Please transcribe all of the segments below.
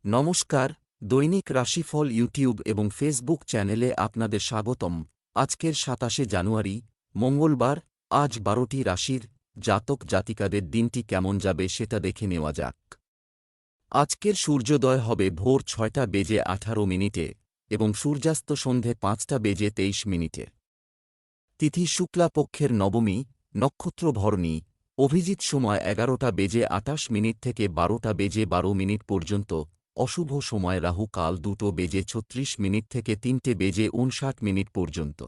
নমস্কার, দৈনিক রাশিফল ইউটিউব এবং ফেসবুক চ্যানেলে আপনাদের স্বাগতম। আজকের ২৭শে জানুয়ারি, মঙ্গলবার। আজ ১২টি রাশির জাতক জাতিকাদের দিনটি কেমন যাবে সেটা দেখে নেওয়া যাক। আজকের সূর্যোদয় হবে ভোর ৬টা বেজে ১৮ মিনিটে এবং সূর্যাস্ত সন্ধে ৫টা বেজে ২৩ মিনিটে। তিথি শুক্লা পক্ষের নবমী, নক্ষত্র ভরণী। অভিজিৎ সময় ১১টা বেজে ২৮ মিনিট থেকে ১২টা বেজে ১২ মিনিট পর্যন্ত। অশুভ সময় রাহু কাল ২টো বেজে ৩৬ মিনিট থেকে ৩টে বেজে ৫৯ মিনিট পর্যন্ত।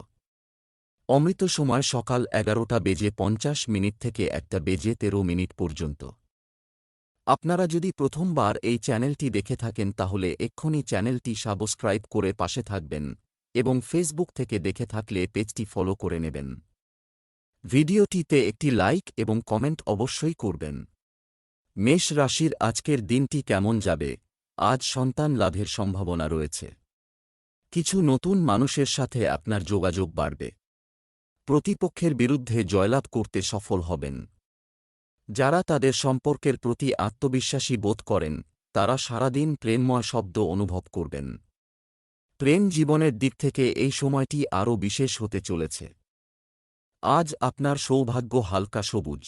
অমৃত সময় সকাল ১১টা বেজে ৫০ মিনিট থেকে ১টা বেজে ১৩ মিনিট পর্যন্ত। আপনারা যদি প্রথমবার এই চ্যানেলটি দেখে থাকেন তাহলে এক্ষুনি চ্যানেলটি সাবস্ক্রাইব করে পাশে থাকবেন এবং ফেসবুক থেকে দেখে থাকলে পেজটি ফলো করে নেবেন। ভিডিওটিতে একটি লাইক এবং কমেন্ট অবশ্যই করবেন। মেষ রাশির আজকের দিনটি কেমন যাবে? আজ সন্তান লাভের সম্ভাবনা রয়েছে। কিছু নতুন মানুষের সাথে আপনার যোগাযোগ বাড়বে। প্রতিপক্ষের বিরুদ্ধে জয়লাভ করতে সফল হবেন। যারা তাদের সম্পর্কের প্রতি আত্মবিশ্বাসী বোধ করেন তারা সারাদিন প্রেমময় শব্দ অনুভব করবেন। প্রেম জীবনের দিক থেকে এই সময়টি আরও বিশেষ হতে চলেছে। আজ আপনার সৌভাগ্য হালকা সবুজ।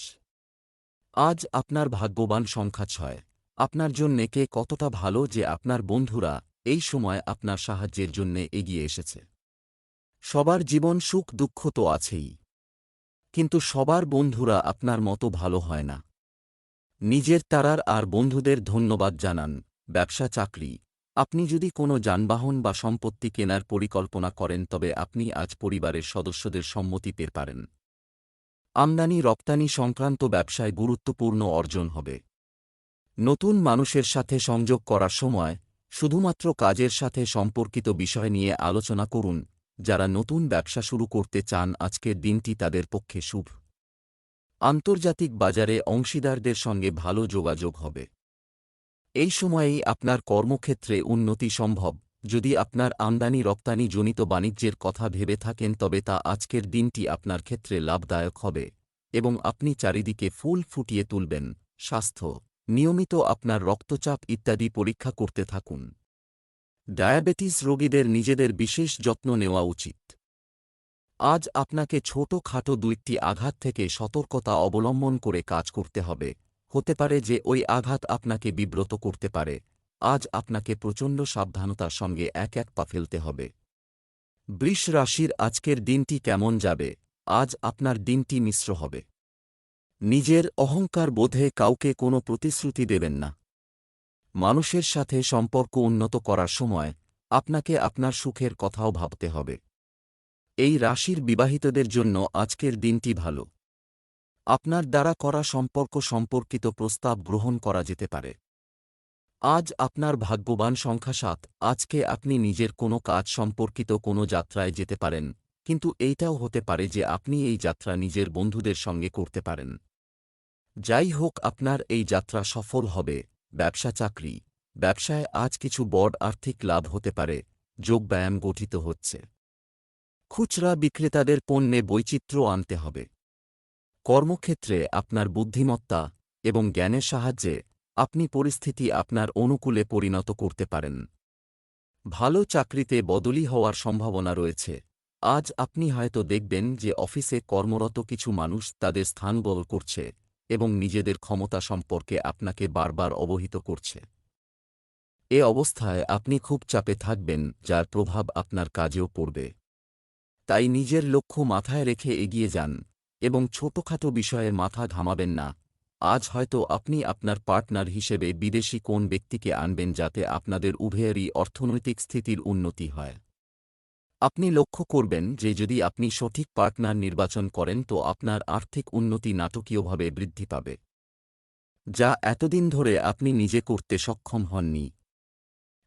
আজ আপনার ভাগ্যবান সংখ্যা ৬। আপনার জন্যে কে কতটা ভালো যে আপনার বন্ধুরা এই সময় আপনার সাহায্যের জন্যে এগিয়ে এসেছে। সবার জীবন সুখ দুঃখ তো আছেই, কিন্তু সবার বন্ধুরা আপনার মতো ভালো হয় না। নিজের তারার আর বন্ধুদের ধন্যবাদ জানান। ব্যবসা চাকরি। আপনি যদি কোনো যানবাহন বা সম্পত্তি কেনার পরিকল্পনা করেন তবে আপনি আজ পরিবারের সদস্যদের সম্মতি পেতে পারেন। আমদানি রপ্তানি সংক্রান্ত ব্যবসায় গুরুত্বপূর্ণ অর্জন হবে। নতুন মানুষের সাথে সংযোগ করার সময় শুধুমাত্র কাজের সাথে সম্পর্কিত বিষয় নিয়ে আলোচনা করুন। যারা নতুন ব্যবসা শুরু করতে চান আজকের দিনটি তাদের পক্ষে শুভ। আন্তর্জাতিক বাজারে অংশীদারদের সঙ্গে ভালো যোগাযোগ হবে। এই সময়েই আপনার কর্মক্ষেত্রে উন্নতি সম্ভব। যদি আপনার আমদানি রপ্তানি জনিত বাণিজ্যের কথা ভেবে থাকেন তবে তা আজকের দিনটি আপনার ক্ষেত্রে লাভদায়ক হবে এবং আপনি চারিদিকে ফুল ফুটিয়ে তুলবেন। স্বাস্থ্য। নিয়মিত আপনার রক্তচাপ ইত্যাদি পরীক্ষা করতে থাকুন। ডায়াবেটিস রোগীদের নিজেদের বিশেষ যত্ন নেওয়া উচিত। আজ আপনাকে ছোট-খাটো ২টি আঘাত থেকে সতর্কতা অবলম্বন করে কাজ করতে হবে। হতে পারে যে ওই আঘাত আপনাকে বিব্রত করতে পারে। আজ আপনাকে প্রচণ্ড সাবধানতার সঙ্গে এক পা ফেলতে হবে। বৃষ রাশির আজকের দিনটি কেমন যাবে? আজ আপনার দিনটি মিশ্র হবে। নিজের অহংকার বোধে কাউকে কোনো প্রতিশ্রুতি দেবেন না। মানুষের সাথে সম্পর্ক উন্নত করার সময় আপনাকে আপনার সুখের কথাও ভাবতে হবে। এই রাশির বিবাহিতদের জন্য আজকের দিনটি ভালো। আপনার দ্বারা করা সম্পর্ক সম্পর্কিত প্রস্তাব গ্রহণ করা যেতে পারে। আজ আপনার ভাগ্যবান সংখ্যা ৭। আজকে আপনি নিজের কোনো কাজ সম্পর্কিত কোনো যাত্রায় যেতে পারেন, কিন্তু এইটাও হতে পারে যে আপনি এই যাত্রা নিজের বন্ধুদের সঙ্গে করতে পারেন। যাই হোক আপনার এই যাত্রা সফল হবে। ব্যবসা চাকরি। ব্যবসায় আজ কিছু বড় আর্থিক লাভ হতে পারে। যোগব্যায়াম গঠিত হচ্ছে। খুচরা বিক্রেতাদের পণ্যে বৈচিত্র্য আনতে হবে। কর্মক্ষেত্রে আপনার বুদ্ধিমত্তা এবং জ্ঞানের সাহায্যে আপনি পরিস্থিতি আপনার অনুকূলে পরিণত করতে পারেন। ভালো চাকরিতে বদলি হওয়ার সম্ভাবনা রয়েছে। আজ আপনি হয়তো দেখবেন যে অফিসে কর্মরত কিছু মানুষ তাদের স্থান বদল করছে এবং নিজেদের ক্ষমতা সম্পর্কে আপনাকে বারবার অবহিত করছে। এ অবস্থায় আপনি খুব চাপে থাকবেন যার প্রভাব আপনার কাজেও পড়বে। তাই নিজের লক্ষ্য মাথায় রেখে এগিয়ে যান এবং ছোটখাটো বিষয়ে মাথা ঘামাবেন না। আজ হয়তো আপনি আপনার পার্টনার হিসেবে বিদেশি কোন ব্যক্তিকে আনবেন যাতে আপনাদের উভয়েরই অর্থনৈতিক স্থিতির উন্নতি হয়। আপনি লক্ষ্য করবেন যে যদি আপনি সঠিক পার্টনার নির্বাচন করেন তো আপনার আর্থিক উন্নতি নাটকীয়ভাবে বৃদ্ধি পাবে, যা এতদিন ধরে আপনি নিজে করতে সক্ষম হননি।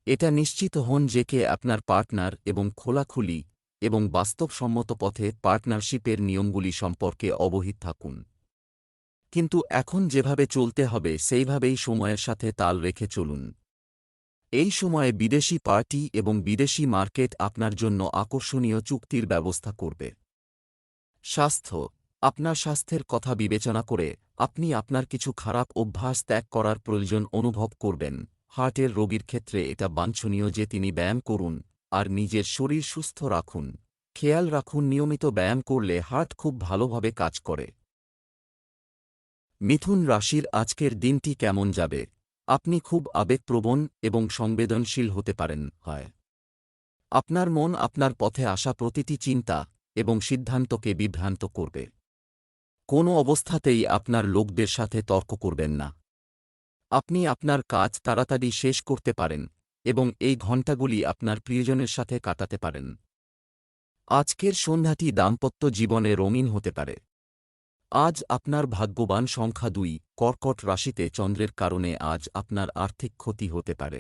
এটা নিশ্চিত হন যে কে আপনার পার্টনার এবং খোলাখুলি এবং বাস্তবসম্মত পথে পার্টনারশিপের নিয়মগুলি সম্পর্কে অবহিত থাকুন। কিন্তু এখন যেভাবে চলতে হবে সেইভাবেই সময়ের সাথে তাল রেখে চলুন। এই সময়ে বিদেশি পার্টি এবং বিদেশি মার্কেট আপনার জন্য আকর্ষণীয় চুক্তির ব্যবস্থা করবে। স্বাস্থ্য। আপনার স্বাস্থ্যের কথা বিবেচনা করে আপনি আপনার কিছু খারাপ অভ্যাস ত্যাগ করার প্রয়োজন অনুভব করবেন হার্টের রোগীর ক্ষেত্রে এটা বাঞ্ছনীয় যে তিনি ব্যায়াম করুন আর নিজের শরীর সুস্থ রাখুন। খেয়াল রাখুন, নিয়মিত ব্যায়াম করলে হার্ট খুব ভালোভাবে কাজ করে। মিথুন রাশির আজকের দিনটি কেমন যাবে? আপনি খুব আবেগপ্রবণ এবং সংবেদনশীল হতে পারেন। হয় আপনার মন আপনার পথে আসা প্রতিটি চিন্তা এবং সিদ্ধান্তকে বিভ্রান্ত করবে। কোনো অবস্থাতেই আপনার লোকদের সাথে তর্ক করবেন না। আপনি আপনার কাজ তাড়াতাড়ি শেষ করতে পারেন এবং এই ঘণ্টাগুলি আপনার প্রিয়জনের সাথে কাটাতে পারেন। আজকের সন্ধ্যাটি দাম্পত্য জীবনে রঙিন হতে পারে। আজ আপনার ভাগ্যবান সংখ্যা 2। কর্কট রাশিতে চন্দ্রের কারণে আজ আপনার আর্থিক ক্ষতি হতে পারে।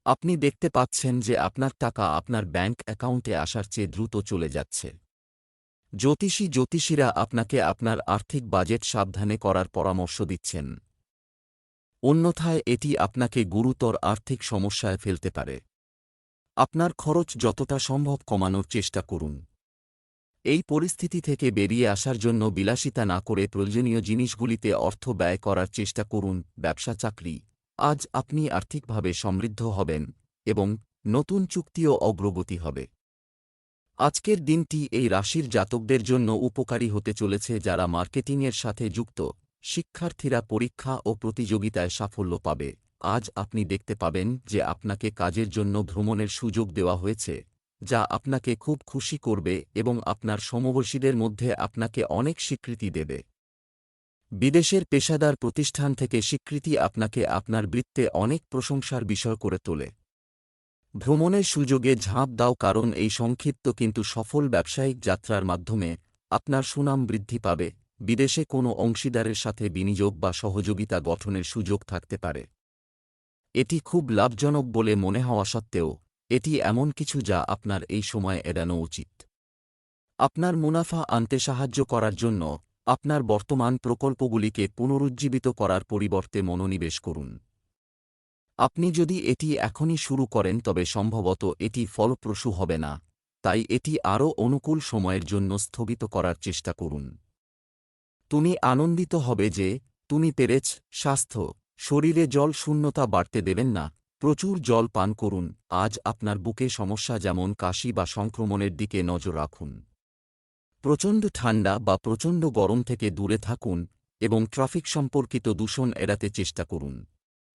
আপনি দেখতে পাচ্ছেন যে আপনার টাকা আপনার ব্যাংক অ্যাকাউন্টে আসার চেয়ে দ্রুত চলে যাচ্ছে। জ্যোতিষীরা আপনাকে আপনার আর্থিক বাজেট সাবধানে করার পরামর্শ দিচ্ছেন। অন্যথায় এটি আপনাকে গুরুতর আর্থিক সমস্যায় ফেলতে পারে। আপনার খরচ যতটা সম্ভব কমানোর চেষ্টা করুন। এই পরিস্থিতি থেকে বেরিয়ে আসার জন্য বিলাসিতা না করে প্রয়োজনীয় জিনিসগুলিতে অর্থ ব্যয় করার চেষ্টা করুন। ব্যবসা চাকরি, আজ আপনি আর্থিকভাবে সমৃদ্ধ হবেন এবং নতুন চুক্তিও অগ্রগতি হবে। আজকের দিনটি এই রাশির জাতকদের জন্য উপকারী হতে চলেছে যারা মার্কেটিংয়ের সাথে যুক্ত। শিক্ষার্থীরা পরীক্ষা ও প্রতিযোগিতায় সাফল্য পাবে। আজ আপনি দেখতে পাবেন যে আপনাকে কাজের জন্য ভ্রমণের সুযোগ দেওয়া হয়েছে, যা আপনাকে খুব খুশি করবে এবং আপনার সমবয়সীদের মধ্যে আপনাকে অনেক স্বীকৃতি দেবে। বিদেশের পেশাদার প্রতিষ্ঠান থেকে স্বীকৃতি আপনাকে আপনার বৃত্তে অনেক প্রশংসার বিষয় করে তোলে। ভ্রমণের সুযোগে ঝাঁপ দাও, কারণ এই সংক্ষিপ্ত কিন্তু সফল ব্যবসায়িক যাত্রার মাধ্যমে আপনার সুনাম বৃদ্ধি পাবে। বিদেশে কোনো অংশীদারের সাথে বিনিয়োগ বা সহযোগিতা গঠনের সুযোগ থাকতে পারে। এটি খুব লাভজনক বলে মনে হওয়া সত্ত্বেও এটি এমন কিছু যা আপনার এই সময়ে এড়ানো উচিত। আপনার মুনাফা আনতে সাহায্য করার জন্য আপনার বর্তমান প্রকল্পগুলিকে পুনরুজ্জীবিত করার পরিবর্তে মনোনিবেশ করুন। আপনি যদি এটি এখনই শুরু করেন তবে সম্ভবত এটি ফলপ্রসূ হবে না, তাই এটি আরও অনুকূল সময়ের জন্য স্থগিত করার চেষ্টা করুন। তুমি আনন্দিত হবে যে তুমি পেরেছ। স্বাস্থ্য, শরীরে জল শূন্যতা বাড়তে দেবেন না। প্রচুর জল পান করুন। আজ আপনার বুকে সমস্যা যেমন কাশি বা সংক্রমণের দিকে নজর রাখুন। প্রচণ্ড ঠান্ডা বা প্রচণ্ড গরম থেকে দূরে থাকুন এবং ট্রাফিক সম্পর্কিত দূষণ এড়াতে চেষ্টা করুন।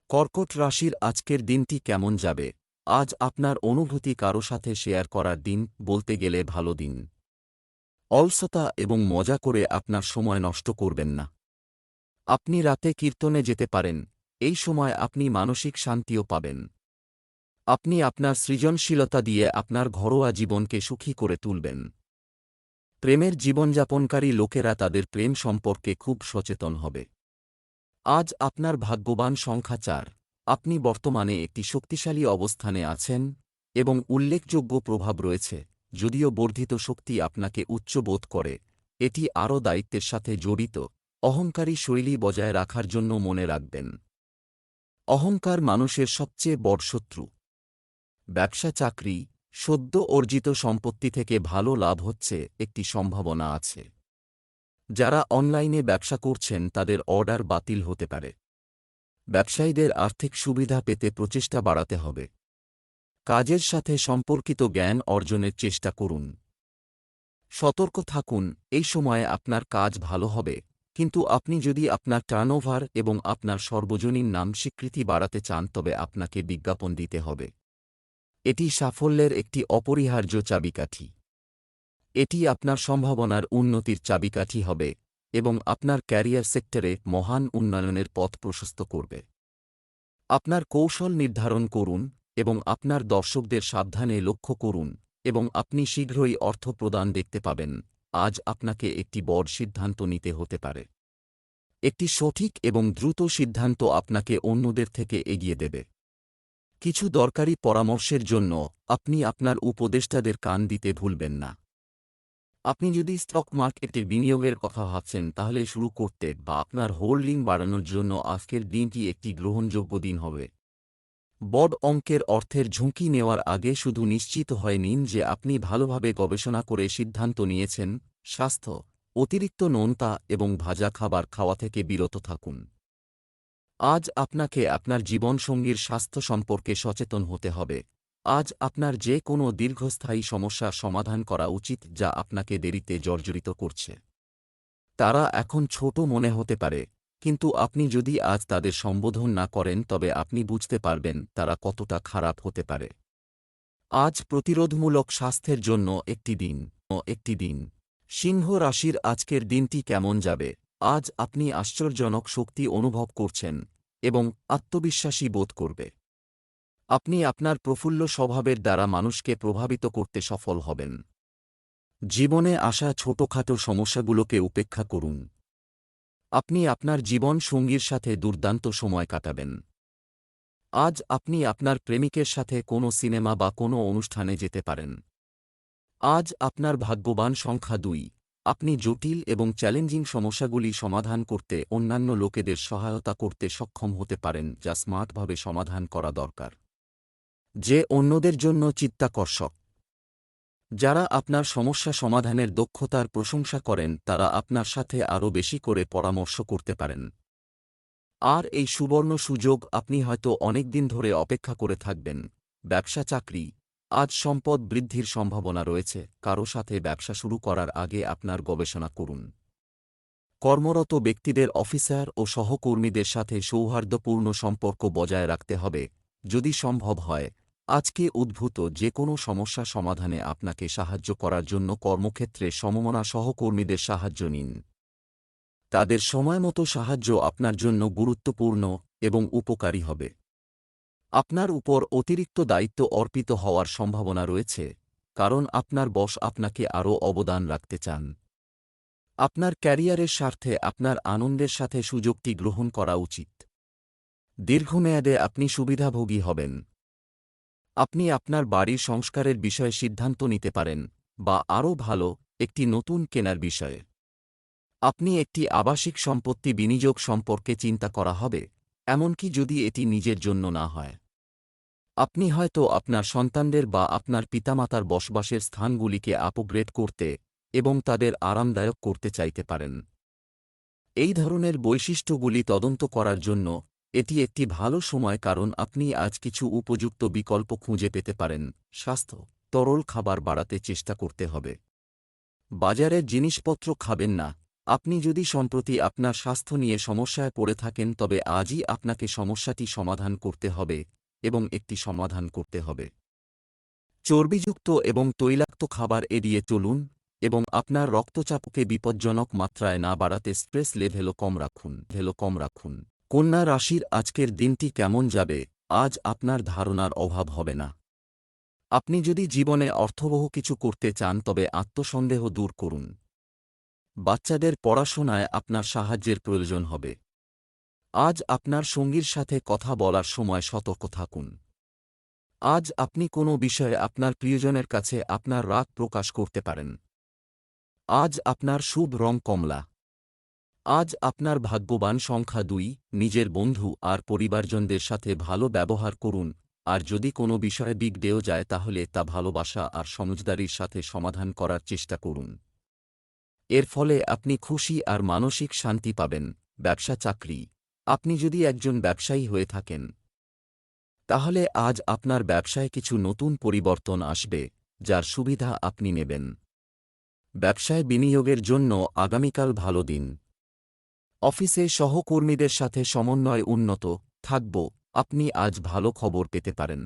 কর্কট রাশির আজকের দিনটি কেমন যাবে? আজ আপনার অনুভূতি কারো সাথে শেয়ার করার দিন, বলতে গেলে ভালো দিন। অলসতা এবং মজা করে আপনার সময় নষ্ট করবেন না। আপনি রাতে কীর্তনে যেতে পারেন। এই সময় আপনি মানসিক শান্তিও পাবেন। আপনি আপনার সৃজনশীলতা দিয়ে আপনার ঘরোয়া জীবনকে সুখী করে তুলবেন। প্রেমের জীবনযাপনকারী লোকেরা তাদের প্রেম সম্পর্কে খুব সচেতন হবে। আজ আপনার ভাগ্যবান সংখ্যা 4। আপনি বর্তমানে একটি শক্তিশালী অবস্থানে আছেন এবং উল্লেখযোগ্য প্রভাব রয়েছে। যদিও বর্ধিত শক্তি আপনাকে উচ্চ বোধ করে, এটি আরও দায়িত্বের সাথে জড়িত। অহংকারী শৈলী বজায় রাখার জন্য মনে রাখবেন, অহংকার মানুষের সবচেয়ে বড় শত্রু। ব্যবসা চাকরি, সদ্য অর্জিত সম্পত্তি থেকে ভালো লাভ হচ্ছে একটি সম্ভাবনা আছে। যারা অনলাইনে ব্যবসা করছেন তাদের অর্ডার বাতিল হতে পারে। ব্যবসায়ীদের আর্থিক সুবিধা পেতে প্রচেষ্টা বাড়াতে হবে। কাজের সাথে সম্পর্কিত জ্ঞান অর্জনের চেষ্টা করুন। সতর্ক থাকুন, এই সময়ে আপনার কাজ ভালো হবে, কিন্তু আপনি যদি আপনার টার্নওভার এবং আপনার সর্বজনীন নাম স্বীকৃতি বাড়াতে চান তবে আপনাকে বিজ্ঞাপন দিতে হবে। এটি সাফল্যের একটি অপরিহার্য চাবিকাঠি। এটি আপনার সম্ভাবনার উন্নতির চাবিকাঠি হবে এবং আপনার ক্যারিয়ার সেক্টরে মহান উন্নয়নের পথ প্রশস্ত করবে। আপনার কৌশল নির্ধারণ করুন এবং আপনার দর্শকদের সাবধানে লক্ষ্য করুন এবং আপনি শীঘ্রই অর্থ প্রদান দেখতে পাবেন। আজ আপনাকে একটি বড় সিদ্ধান্ত নিতে হতে পারে। একটি সঠিক এবং দ্রুত সিদ্ধান্ত আপনাকে অন্যদের থেকে এগিয়ে দেবে। কিছু দরকারি পরামর্শের জন্য আপনি আপনার উপদেষ্টাদের কান দিতে ভুলবেন না। আপনি যদি স্টক মার্কেটে বিনিয়োগের কথা ভাবছেন তাহলে শুরু করতে বা আপনার হোল্ডিং বাড়ানোর জন্য আজকের দিনটি একটি গ্রহণযোগ্য দিন হবে। বড় অঙ্কের অর্থের ঝুঁকি নেওয়ার আগে শুধু নিশ্চিত হয়ে নিন যে আপনি ভালোভাবে গবেষণা করে সিদ্ধান্ত নিয়েছেন। স্বাস্থ্য, অতিরিক্ত নোনতা এবং ভাজা খাবার খাওয়া থেকে বিরত থাকুন। আজ আপনাকে আপনার জীবনসঙ্গীর স্বাস্থ্য সম্পর্কে সচেতন হতে হবে। আজ আপনার যে কোনো দীর্ঘস্থায়ী সমস্যার সমাধান করা উচিত যা আপনাকে দেরিতে জর্জরিত করছে। তারা এখন ছোট মনে হতে পারে, কিন্তু আপনি যদি আজ তাদের সম্বোধন না করেন তবে আপনি বুঝতে পারবেন তারা কতটা খারাপ হতে পারে। আজ প্রতিরোধমূলক স্বাস্থ্যের জন্য একটি দিন। সিংহ রাশির আজকের দিনটি কেমন যাবে? আজ আপনি আশ্চর্যজনক শক্তি অনুভব করছেন এবং আত্মবিশ্বাসী বোধ করবে। আপনি আপনার প্রফুল্ল স্বভাবের দ্বারা মানুষকে প্রভাবিত করতে সফল হবেন। জীবনে আসা ছোটখাটো সমস্যাগুলোকে উপেক্ষা করুন। আপনি আপনার জীবন সঙ্গীর সাথে দুর্দান্ত সময় কাটাবেন। আজ আপনি আপনার প্রেমিকের সাথে কোনো সিনেমা বা কোনো অনুষ্ঠানে যেতে পারেন। আজ আপনার ভাগ্যবান সংখ্যা 2। আপনি জটিল এবং চ্যালেঞ্জিং সমস্যাগুলি সমাধান করতে অন্যান্য লোকেদের সহায়তা করতে সক্ষম হতে পারেন যা স্মার্টভাবে সমাধান করা দরকার, যে অন্যদের জন্য চিত্তাকর্ষক। যারা আপনার সমস্যা সমাধানের দক্ষতার প্রশংসা করেন তারা আপনার সাথে আরও বেশি করে পরামর্শ করতে পারেন। আর এই সুবর্ণ সুযোগ আপনি হয়তো অনেক দিন ধরে অপেক্ষা করে থাকবেন। ব্যবসা চাকরি, আজ সম্পদ বৃদ্ধির সম্ভাবনা রয়েছে। কারো সাথে ব্যবসা শুরু করার আগে আপনার গবেষণা করুন। কর্মরত ব্যক্তিদের অফিসার ও সহকর্মীদের সাথে সৌহার্দ্যপূর্ণ সম্পর্ক বজায় রাখতে হবে। যদি সম্ভব হয়, আজকে উদ্ভূত যে কোনো সমস্যা সমাধানে আপনাকে সাহায্য করার জন্য কর্মক্ষেত্রে সমমনা সহকর্মীদের সাহায্য নিন। তাদের সময়মতো সাহায্য আপনার জন্য গুরুত্বপূর্ণ এবং উপকারী হবে। আপনার উপর অতিরিক্ত দায়িত্ব অর্পিত হওয়ার সম্ভাবনা রয়েছে, কারণ আপনার বস আপনাকে আরও অবদান রাখতে চান। আপনার ক্যারিয়ারের স্বার্থে আপনার আনন্দের সাথে সুযোগটি গ্রহণ করা উচিত। দীর্ঘমেয়াদে আপনি সুবিধাভোগী হবেন। আপনি আপনার বাড়ির সংস্কারের বিষয়ে সিদ্ধান্ত নিতে পারেন, বা আরও ভালো, একটি নতুন কেনার বিষয়ে। আপনি একটি আবাসিক সম্পত্তি বিনিয়োগ সম্পর্কে চিন্তা করা হবে, এমনকি যদি এটি নিজের জন্য না হয়। আপনি হয়তো আপনার সন্তানদের বা আপনার পিতামাতার বসবাসের স্থানগুলিকে আপগ্রেড করতে এবং তাদের আরামদায়ক করতে চাইতে পারেন। এই ধরনের বৈশিষ্ট্যগুলি তদন্ত করার জন্য এটি একটি ভালো সময়, কারণ আপনি আজ কিছু উপযুক্ত বিকল্প খুঁজে পেতে পারেন। স্বাস্থ্য, তরল খাবার বাড়াতে চেষ্টা করতে হবে। বাজারের জিনিসপত্র খাবেন না। আপনি যদি সম্প্রতি আপনার স্বাস্থ্য নিয়ে সমস্যায় পড়ে থাকেন তবে আজই আপনাকে সমস্যাটি সমাধান করতে হবে এবং একটি সমাধান করতে হবে। চর্বিযুক্ত এবং তৈলাক্ত খাবার এড়িয়ে চলুন এবং আপনার রক্তচাপকে বিপজ্জনক মাত্রায় না বাড়াতে স্ট্রেস লেভেলও কম রাখুন। কন্যা রাশির আজকের দিনটি কেমন যাবে? আজ আপনার ধারণার অভাব হবে না। আপনি যদি জীবনে অর্থবহ কিছু করতে চান তবে আত্মসন্দেহ দূর করুন। বাচ্চাদের পড়াশোনায় আপনার সাহায্যের প্রয়োজন হবে। আজ আপনার সঙ্গীর সাথে কথা বলার সময় সতর্ক থাকুন। আজ আপনি কোনো বিষয়ে আপনার প্রিয়জনের কাছে আপনার রাগ প্রকাশ করতে পারেন। আজ আপনার শুভ রং কমলা। আজ আপনার ভাগ্যবান সংখ্যা 2। নিজের বন্ধু আর পরিবারজনদের সাথে ভালো ব্যবহার করুন, আর যদি কোনো বিষয়ে বিগড়েও যায় তাহলে তা ভালোবাসা আর সমঝদারির সাথে সমাধান করার চেষ্টা করুন। এর ফলে আপনি খুশি আর মানসিক শান্তি পাবেন। ব্যবসা চাকরি, আপনি যদি একজন ব্যবসায়ী হয়ে থাকেন তাহলে আজ আপনার ব্যবসায় কিছু নতুন পরিবর্তন আসবে, যার সুবিধা আপনি নেবেন। ব্যবসায় বিনিয়োগের জন্য আগামীকাল ভালো দিন। অফিসে সহকর্মীদের সাথে সমন্বয় উন্নত থাকব। আপনি আজ ভালো খবর পেতে পারেন।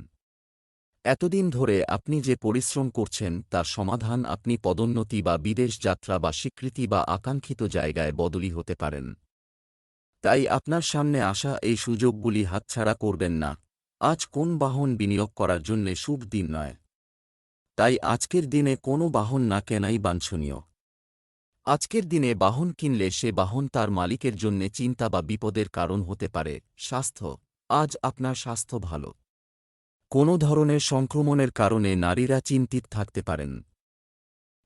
এতদিন ধরে আপনি যে পরিশ্রম করছেন তার সমাধান আপনি পদোন্নতি বা বিদেশ যাত্রা বা স্বীকৃতি বা আকাঙ্ক্ষিত জায়গায় বদলি হতে পারেন। তাই আপনার সামনে আসা এই সুযোগগুলি হাতছাড়া করবেন না। আজ কোন বাহন বিনিয়োগ করার জন্য শুভ দিন নয়, তাই আজকের দিনে কোনো বাহন না কেনাই বাঞ্ছনীয়। আজকের দিনে বাহন কিনলে সে বাহন তার মালিকের জন্যে চিন্তা বা বিপদের কারণ হতে পারে। স্বাস্থ্য, আজ আপনার স্বাস্থ্য ভালো। কোনো ধরনের সংক্রমণের কারণে নারীরা চিন্তিত থাকতে পারেন।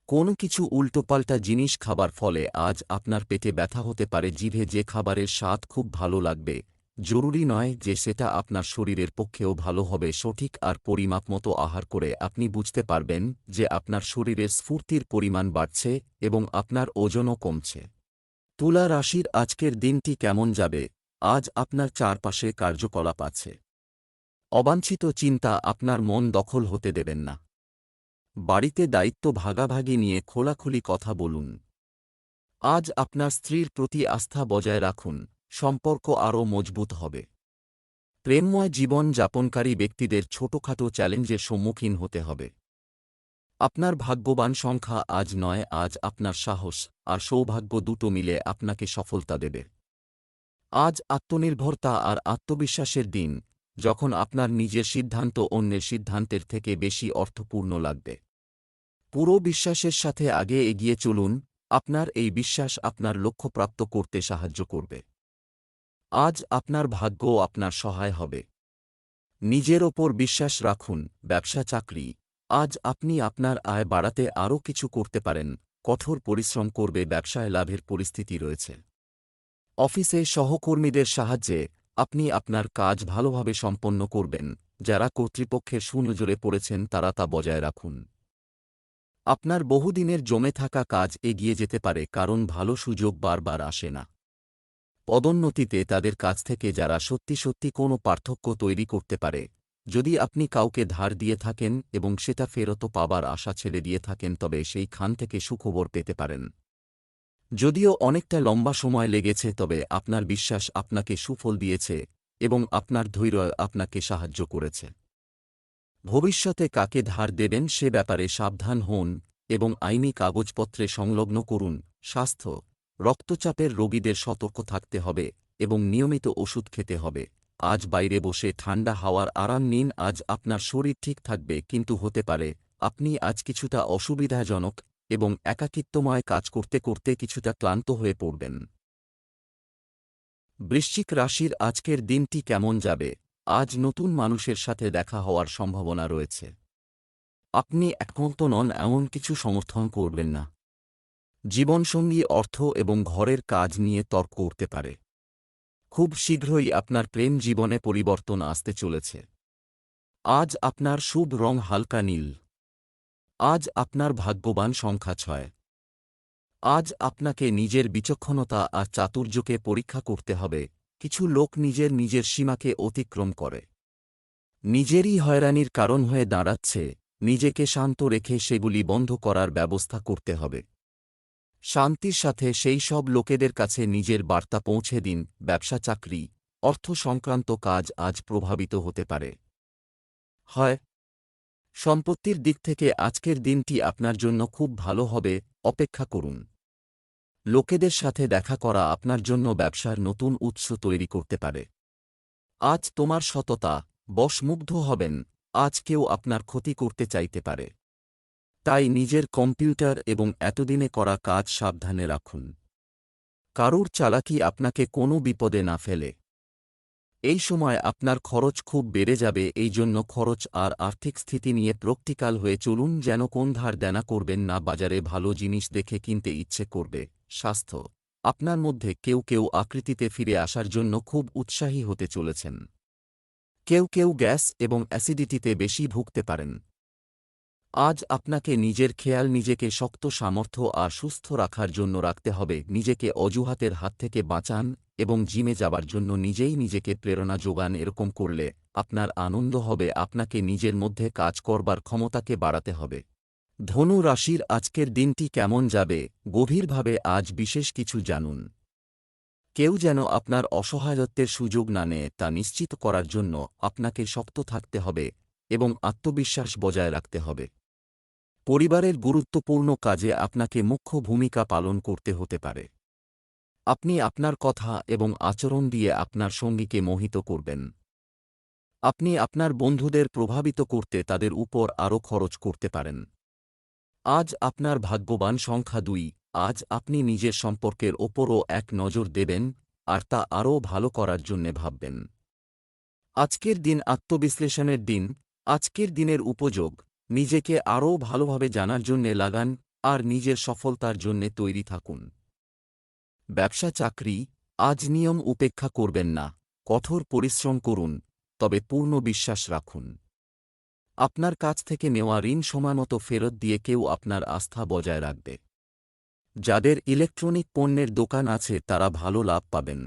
কোনো কিছু উল্টোপাল্টা জিনিস খাবার ফলে আজ আপনার পেটে ব্যথা হতে পারে। জিভে যে খাবারের স্বাদ খুব ভালো লাগবে, জরুরি নয় যে সেটা আপনার শরীরের পক্ষেও ভালো হবে। সঠিক আর পরিমাপ মতো আহার করে আপনি বুঝতে পারবেন যে আপনার শরীরে স্ফূর্তির পরিমাণ বাড়ছে এবং আপনার ওজনও কমছে। তুলা রাশির আজকের দিনটি কেমন যাবে? আজ আপনার চারপাশে কার্যকলাপ আছে। অবাঞ্ছিত চিন্তা আপনার মন দখল হতে দেবেন না। বাড়িতে দায়িত্ব ভাগাভাগি নিয়ে খোলাখুলি কথা বলুন। আজ আপনার স্ত্রীর প্রতি আস্থা বজায় রাখুন, সম্পর্ক আরও মজবুত হবে। প্রেমময় জীবন যাপনকারী ব্যক্তিদের ছোটখাটো চ্যালেঞ্জের সম্মুখীন হতে হবে। আপনার ভাগ্যবান সংখ্যা আজ 9, আজ আপনার সাহস আর সৌভাগ্য দুটো মিলে আপনাকে সফলতা দেবে। আজ আত্মনির্ভরতা আর আত্মবিশ্বাসের দিন, যখন আপনার নিজের সিদ্ধান্ত অন্যের সিদ্ধান্তের থেকে বেশি অর্থপূর্ণ লাগবে। পুরো বিশ্বাসের সাথে আগে এগিয়ে চলুন, আপনার এই বিশ্বাস আপনার লক্ষ্য প্রাপ্ত করতে সাহায্য করবে। আজ আপনার ভাগ্য আপনার সহায় হবে। নিজের ওপর বিশ্বাস রাখুন। ব্যবসা চাকরি, আজ আপনি আপনার আয় বাড়াতে আরও কিছু করতে পারেন। কঠোর পরিশ্রম করবে, ব্যবসায় লাভের পরিস্থিতি রয়েছে। অফিসে সহকর্মীদের সাহায্যে আপনি আপনার কাজ ভালোভাবে সম্পন্ন করবেন। যারা কর্তৃপক্ষের সুনজরে পড়েছেন তারা তা বজায় রাখুন। আপনার বহুদিনের জমে থাকা কাজ এগিয়ে যেতে পারে, কারণ ভালো সুযোগ বারবার আসে না। পদোন্নতিতে তাদের কাছ থেকে যারা সত্যি সত্যি কোনো পার্থক্য তৈরি করতে পারে। যদি আপনি কাউকে ধার দিয়ে থাকেন এবং সেটা ফেরত পাবার আশা ছেড়ে দিয়ে থাকেন, তবে সেই খান থেকে সুখবর পেতে পারেন। যদিও অনেকটা লম্বা সময় লেগেছে, তবে আপনার বিশ্বাস আপনাকে সুফল দিয়েছে এবং আপনার ধৈর্য আপনাকে সাহায্য করেছে। ভবিষ্যতে কাকে ধার দেবেন সে ব্যাপারে সাবধান হন এবং আইনি কাগজপত্রে সংলগ্ন করুন। স্বাস্থ্য, রক্তচাপের রোগীদের সতর্ক থাকতে হবে এবং নিয়মিত ওষুধ খেতে হবে। আজ বাইরে বসে ঠান্ডা হাওয়ার আরাম নিন। আজ আপনার শরীর ঠিক থাকবে, কিন্তু হতে পারে আপনি আজ কিছুটা অসুবিধাজনক এবং একাকিত্বময় কাজ করতে করতে কিছুটা ক্লান্ত হয়ে পড়বেন। বৃশ্চিক রাশির আজকের দিনটি কেমন যাবে? আজ নতুন মানুষের সাথে দেখা হওয়ার সম্ভাবনা রয়েছে। আপনি একমত নন এমন কিছু সমর্থন করবেন না। জীবনসঙ্গী অর্থ এবং ঘরের কাজ নিয়ে তর্ক করতে পারে। খুব শীঘ্রই আপনার প্রেম জীবনে পরিবর্তন আসতে চলেছে। আজ আপনার শুভ রং হালকা নীল। আজ আপনার ভাগ্যবান সংখ্যা 6। আজ আপনাকে নিজের বিচক্ষণতা আর চাতুর্যকে পরীক্ষা করতে হবে। কিছু লোক নিজের সীমাকে অতিক্রম করে নিজেরই হয়রানির কারণ হয়ে দাঁড়াচ্ছে। নিজেকে শান্ত রেখে সেগুলি বন্ধ করার ব্যবস্থা করতে হবে। শান্তির সাথে সেই সব লোকেদের কাছে নিজের বার্তা পৌঁছে দিন। ব্যবসা চাকরি, অর্থ সংক্রান্ত কাজ আজ প্রভাবিত হতে পারে। হয় সম্পত্তির দিক থেকে আজকের দিনটি আপনার জন্য খুব ভালো হবে। অপেক্ষা করুন। লোকেদের সাথে দেখা করা আপনার জন্য ব্যবসার নতুন উৎস তৈরি করতে পারে। আজ তোমার সততা বশমুগ্ধ হবেন। আজ কেউ আপনার ক্ষতি করতে চাইতে পারে, তাই নিজের কম্পিউটার এবং এতদিনে করা কাজ সাবধানে রাখুন। কারুর চালাকি আপনাকে কোনো বিপদে না ফেলে। এই সময় আপনার খরচ খুব বেড়ে যাবে, এই জন্য খরচ আর আর্থিক স্থিতি নিয়ে প্র্যাকটিক্যাল হয়ে চলুন, যেন কোন ধার দেনা করবেন না। বাজারে ভালো জিনিস দেখে কিনতে ইচ্ছে করবে। স্বাস্থ্য, আপনার মধ্যে কেউ কেউ আকৃতিতে ফিরে আসার জন্য খুব উৎসাহী হতে চলেছেন। কেউ কেউ গ্যাস এবং অ্যাসিডিটিতে বেশি ভুগতে পারেন। আজ আপনাকে নিজের খেয়াল নিজেকে শক্ত সামর্থ্য আর সুস্থ রাখার জন্য রাখতে হবে। নিজেকে অজুহাতের হাত থেকে বাঁচান এবং জিমে যাবার জন্য নিজেই নিজেকে প্রেরণা যোগান। এরকম করলে আপনার আনন্দ হবে। আপনাকে নিজের মধ্যে কাজ করবার ক্ষমতাকে বাড়াতে হবে। ধনু রাশির আজকের দিনটি কেমন যাবে? গভীরভাবে আজ বিশেষ কিছু জানুন। কেউ যেন আপনার অসহায়ত্বের সুযোগ না নেয়, তা নিশ্চিত করার জন্য আপনাকে শক্ত থাকতে হবে এবং আত্মবিশ্বাস বজায় রাখতে হবে। পরিবারের গুরুত্বপূর্ণ কাজে আপনাকে মুখ্য ভূমিকা পালন করতে হতে পারে। আপনি আপনার কথা এবং আচরণ দিয়ে আপনার সঙ্গীকে মোহিত করবেন। আপনি আপনার বন্ধুদের প্রভাবিত করতে তাদের উপর আরও খরচ করতে পারেন। আজ আপনার ভাগ্যবান সংখ্যা 2। আজ আপনি নিজের সম্পর্কের ওপরও এক নজর দেবেন আর তা আরও ভালো করার জন্যে ভাববেন। আজকের দিন আত্মবিশ্লেষণের দিন। আজকের দিনের উপযোগ নিজেকে আরও ভালোভাবে জানার জন্যে লাগান আর নিজের সফলতার জন্যে তৈরি থাকুন। ব্যবসা চাকরি, আজ নিয়ম উপেক্ষা করবেন না। কঠোর পরিশ্রম করুন, তবে পূর্ণ বিশ্বাস রাখুন। আপনার কাছ থেকে নেওয়া ঋণ সময়মতো ফেরত দিয়ে কেউ আপনার আস্থা বজায় রাখবে। যাদের ইলেকট্রনিক পণ্যের দোকান আছে তারা ভালো লাভ পাবেন।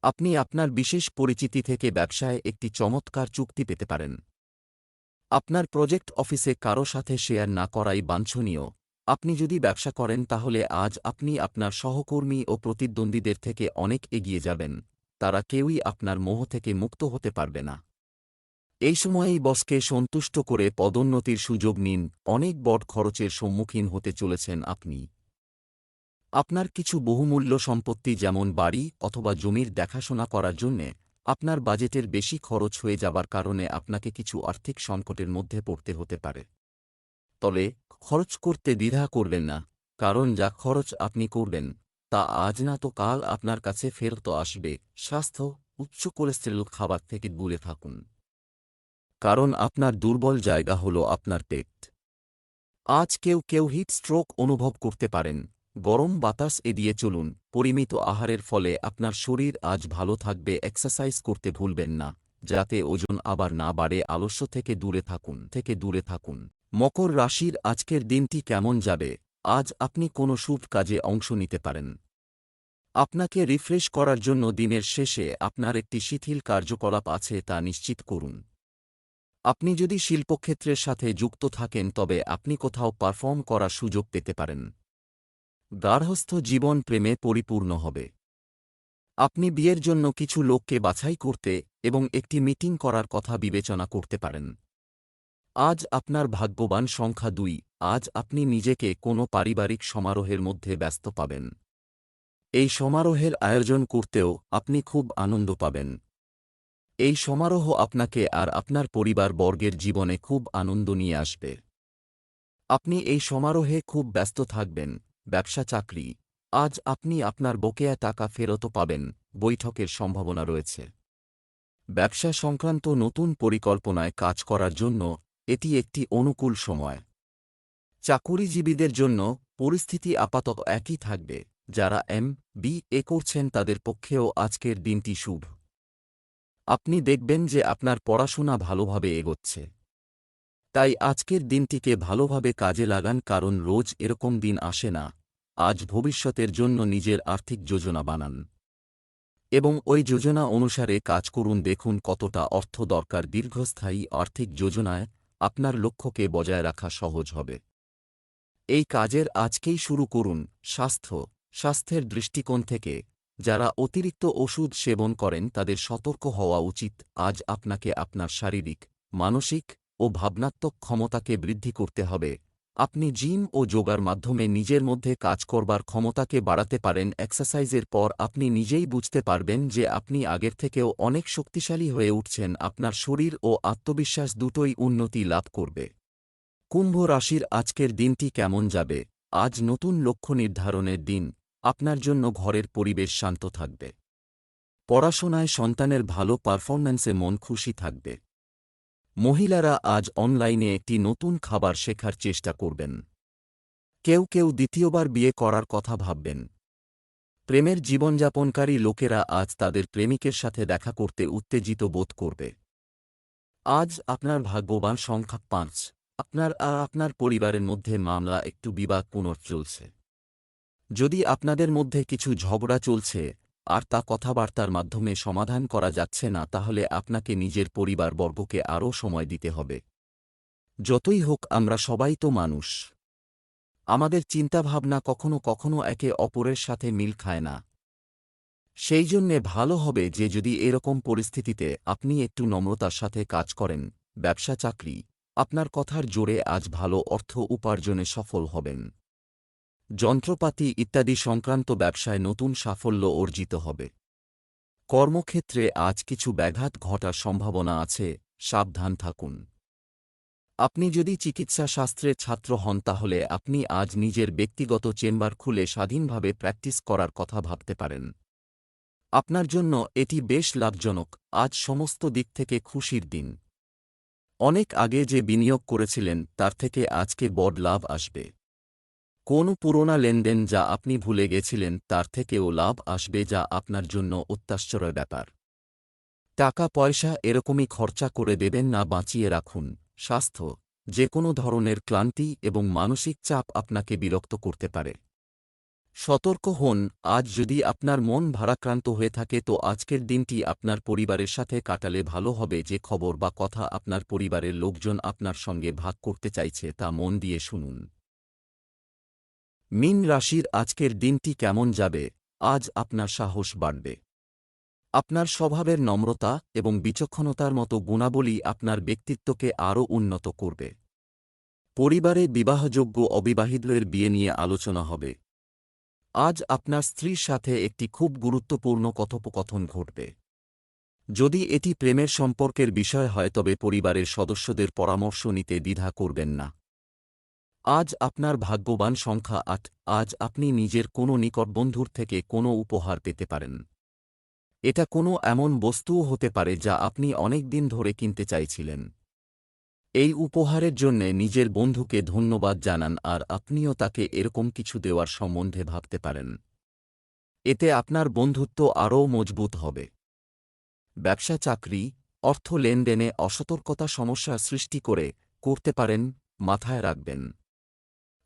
আপনি আপনার বিশেষ পরিচিতি থেকে ব্যবসায় একটি চমৎকার চুক্তি পেতে পারেন। আপনার প্রজেক্ট অফিসে কারো সাথে শেয়ার না করাই বাঞ্ছনীয়। আপনি যদি ব্যবসা করেন তাহলে আজ আপনি আপনার সহকর্মী ও প্রতিদ্বন্দ্বীদের থেকে অনেক এগিয়ে যাবেন। তারা কেউই আপনার মোহ থেকে মুক্ত হতে পারবে না। এই সময়েই বসকে সন্তুষ্ট করে পদোন্নতির সুযোগ নিন। অনেক বড় খরচের সম্মুখীন হতে চলেছেন আপনি। আপনার কিছু বহুমূল্য সম্পত্তি যেমন বাড়ি অথবা জমির দেখাশোনা করার জন্যে আপনার বাজেটের বেশি খরচ হয়ে যাবার কারণে আপনাকে কিছু আর্থিক সংকটের মধ্যে পড়তে হতে পারে। তবে খরচ করতে দ্বিধা করবেন না, কারণ যা খরচ আপনি করবেন তা আজ না তো কাল আপনার কাছে ফেরত আসবে। স্বাস্থ্য, উচ্চ কোলেস্টেরল খাবার থেকে দূরে থাকুন, কারণ আপনার দুর্বল জায়গা হল আপনার পেট। আজ কেউ কেউ হিট স্ট্রোক অনুভব করতে পারেন। গরম বাতাস এড়িয়ে চলুন। পরিমিত আহারের ফলে আপনার শরীর আজ ভালো থাকবে। এক্সারসাইজ করতে ভুলবেন না, যাতে ওজন আবার না বাড়ে। আলস্য থেকে দূরে থাকুন। মকর রাশির আজকের দিনটি কেমন যাবে? আজ আপনি কোনো শুভ কাজে অংশ নিতে পারেন। আপনাকে রিফ্রেশ করার জন্য দিনের শেষে আপনার একটি শিথিল কার্যকলাপ আছে তা নিশ্চিত করুন। আপনি যদি শিল্পক্ষেত্রের সাথে যুক্ত থাকেন তবে আপনি কোথাও পারফর্ম করার সুযোগ পেতে পারেন। গার্হস্থ্য জীবন প্রেমে পরিপূর্ণ হবে। আপনি বিয়ের জন্য কিছু লোককে বাছাই করতে এবং একটি মিটিং করার কথা বিবেচনা করতে পারেন। আজ আপনার ভাগ্যবান সংখ্যা 2। আজ আপনি নিজেকে কোনো পারিবারিক সমারোহের মধ্যে ব্যস্ত পাবেন। এই সমারোহের আয়োজন করতেও আপনি খুব আনন্দ পাবেন। এই সমারোহ আপনাকে আর আপনার পরিবার বর্গের জীবনে খুব আনন্দ নিয়ে আসবে। আপনি এই সমারোহে খুব ব্যস্ত থাকবেন। ব্যবসা চাকরি, আজ আপনি আপনার বকেয়া টাকা ফেরত পাবেন। বৈঠকের সম্ভাবনা রয়েছে। ব্যবসা সংক্রান্ত নতুন পরিকল্পনায় কাজ করার জন্য এটি একটি অনুকূল সময়। চাকুরিজীবীদের জন্য পরিস্থিতি আপাতত একই থাকবে। যারা MBA করছেন তাদের পক্ষেও আজকের দিনটি শুভ। আপনি দেখবেন যে আপনার পড়াশোনা ভালোভাবে এগোচ্ছে। তাই আজকের দিনটিকে ভালোভাবে কাজে লাগান, কারণ রোজ এরকম দিন আসে না। আজ ভবিষ্যতের জন্য নিজের আর্থিক যোজনা বানান এবং ওই যোজনা অনুসারে কাজ করুন। দেখুন কতটা অর্থ দরকার। দীর্ঘস্থায়ী আর্থিক যোজনায় আপনার লক্ষ্যকে বজায় রাখা সহজ হবে। এই কাজের আজকেই শুরু করুন। স্বাস্থ্যের দৃষ্টিকোণ থেকে যারা অতিরিক্ত ওষুধ সেবন করেন তাদের সতর্ক হওয়া উচিত। আজ আপনাকে আপনার শারীরিক, মানসিক ও ভাবনাত্মক ক্ষমতাকে বৃদ্ধি করতে হবে। আপনি জিম ও যোগার মাধ্যমে নিজের মধ্যে কাজ করবার ক্ষমতাকে বাড়াতে পারেন। এক্সারসাইজের পর আপনি নিজেই বুঝতে পারবেন যে আপনি আগের থেকেও অনেক শক্তিশালী হয়ে উঠছেন। আপনার শরীর ও আত্মবিশ্বাস দুটোই উন্নতি লাভ করবে। কুম্ভ রাশির আজকের দিনটি কেমন যাবে? আজ নতুন লক্ষ্য নির্ধারণের দিন। আপনার জন্য ঘরের পরিবেশ শান্ত থাকবে। পড়াশোনায় সন্তানের ভালো পারফরম্যান্সে মন খুশি থাকবে। মহিলারা আজ অনলাইনে একটি নতুন খাবার শেখার চেষ্টা করবেন। কেউ কেউ দ্বিতীয়বার বিয়ে করার কথা ভাববেন। প্রেমের জীবনযাপনকারী লোকেরা আজ তাদের প্রেমিকের সাথে দেখা করতে উত্তেজিত বোধ করবে। আজ আপনার ভাগ্যবান সংখ্যা 5। আপনার আর আপনার পরিবারের মধ্যে মামলা একটু বিবাদপূর্ণ চলছে। যদি আপনাদের মধ্যে কিছু ঝগড়া চলছে আর তা কথাবার্তার মাধ্যমে সমাধান করা যাচ্ছে না, তাহলে আপনাকে নিজের পরিবারবর্গকে আরও সময় দিতে হবে। যতই হোক, আমরা সবাই তো মানুষ। আমাদের চিন্তাভাবনা কখনো কখনো একে অপরের সাথে মিল খায় না। সেই জন্যে ভালো হবে যে যদি এরকম পরিস্থিতিতে আপনি একটু নম্রতার সাথে কাজ করেন। ব্যবসা চাকরি, আপনার কথার জোরে আজ ভালো অর্থ উপার্জনে সফল হবেন। যন্ত্রপাতি ইত্যাদি সংক্রান্ত ব্যবসায় নতুন সাফল্য অর্জিত হবে। কর্মক্ষেত্রে আজ কিছু ব্যাঘাত ঘটার সম্ভাবনা আছে, সাবধান থাকুন। আপনি যদি চিকিৎসা শাস্ত্রের ছাত্র হন তাহলে আপনি আজ নিজের ব্যক্তিগত চেম্বার খুলে স্বাধীনভাবে প্র্যাকটিস করার কথা ভাবতে পারেন। আপনার জন্য এটি বেশ লাভজনক। আজ সমস্ত দিক থেকে খুশির দিন। অনেক আগে যে বিনিয়োগ করেছিলেন তার থেকে আজকে বড় লাভ আসবে। কোনো পুরোনো লেনদেন যা আপনি ভুলে গেছিলেন তার থেকেও লাভ আসবে, যা আপনার জন্য অত্যাশ্চর্য ব্যাপার। টাকা পয়সা এরকমই খরচা করে দেবেন না, বাঁচিয়ে রাখুন। স্বাস্থ্য, যে কোনো ধরনের ক্লান্তি এবং মানসিক চাপ আপনাকে বিরক্ত করতে পারে। সতর্ক হন, আজ যদি আপনার মন ভারাক্রান্ত হয়ে থাকে তো আজকের দিনটি আপনার পরিবারের সাথে কাটালে ভালো হবে। যে খবর বা কথা আপনার পরিবারের লোকজন আপনার সঙ্গে ভাগ করতে চাইছে তা মন দিয়ে শুনুন। মীন রাশির আজকের দিনটি কেমন যাবে? আজ আপনার সাহস বাড়বে। আপনার স্বভাবের নম্রতা এবং বিচক্ষণতার মতো গুণাবলী আপনার ব্যক্তিত্বকে আরও উন্নত করবে। পরিবারে বিবাহযোগ্য অবিবাহিতদের বিয়ে নিয়ে আলোচনা হবে। আজ আপনার স্ত্রীর সাথে একটি খুব গুরুত্বপূর্ণ কথোপকথন ঘটবে। যদি এটি প্রেমের সম্পর্কের বিষয় হয় তবে পরিবারের সদস্যদের পরামর্শ নিতে দ্বিধা করবেন না। আজ আপনার ভাগ্যবান সংখ্যা ৮। আজ আপনি নিজের কোনো নিকট বন্ধুর থেকে কোনো উপহার পেতে পারেন। এটা কোনো এমন বস্তুও হতে পারে যা আপনি অনেক দিন ধরে কিনতে চাইছিলেন। এই উপহারের জন্যে নিজের বন্ধুকে ধন্যবাদ জানান আর আপনিও তাকে এরকম কিছু দেওয়ার সম্বন্ধে ভাবতে পারেন। এতে আপনার বন্ধুত্ব আরও মজবুত হবে। ব্যবসা চাকরি, অর্থ লেনদেনে অসতর্কতা সমস্যার সৃষ্টি করতে পারেন, মাথায় রাখবেন।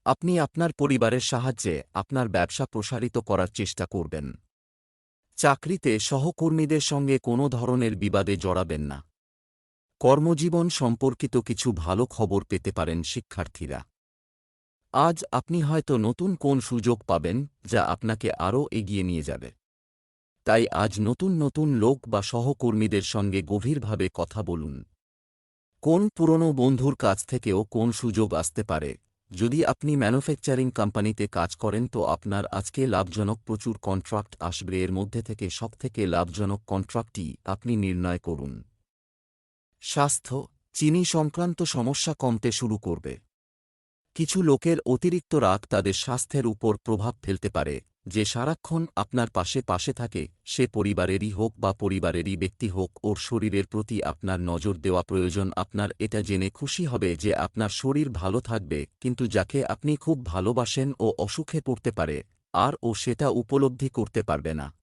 আপনি আপনার পরিবারের সাহায্যে আপনার ব্যবসা প্রসারিত করার চেষ্টা করবেন। চাকরিতে সহকর্মীদের সঙ্গে কোনো ধরনের বিবাদে জড়াবেন না। কর্মজীবন সম্পর্কিত কিছু ভালো খবর পেতে পারেন শিক্ষার্থীরা। আজ আপনি হয়তো নতুন কোন সুযোগ পাবেন যা আপনাকে আরও এগিয়ে নিয়ে যাবে। তাই আজ নতুন নতুন লোক বা সহকর্মীদের সঙ্গে গভীরভাবে কথা বলুন। কোন পুরনো বন্ধুর কাছ থেকেও কোন সুযোগ আসতে পারে। যদি আপনি ম্যানুফ্যাকচারিং কোম্পানিতে কাজ করেন তো আপনার আজকে লাভজনক প্রচুর কন্ট্রাক্ট আসবে। এর মধ্যে থেকে সবথেকে লাভজনক কন্ট্রাক্টটি আপনি নির্ণয় করুন। স্বাস্থ্য, চিনি সংক্রান্ত সমস্যা কমতে শুরু করবে। কিছু লোকের অতিরিক্ত রাগ তাদের স্বাস্থ্যের উপর প্রভাব ফেলতে পারে। যে সারাক্ষণ আপনার পাশে থাকে, সে পরিবারেরই হোক বা পরিবারেরই ব্যক্তি হোক, ওর শরীরের প্রতি আপনার নজর দেওয়া প্রয়োজন। আপনার এটা জেনে খুশি হবে যে আপনার শরীর ভালো থাকবে, কিন্তু যাকে আপনি খুব ভালোবাসেন ও অসুখে পড়তে পারে আর ও সেটা উপলব্ধি করতে পারবে না।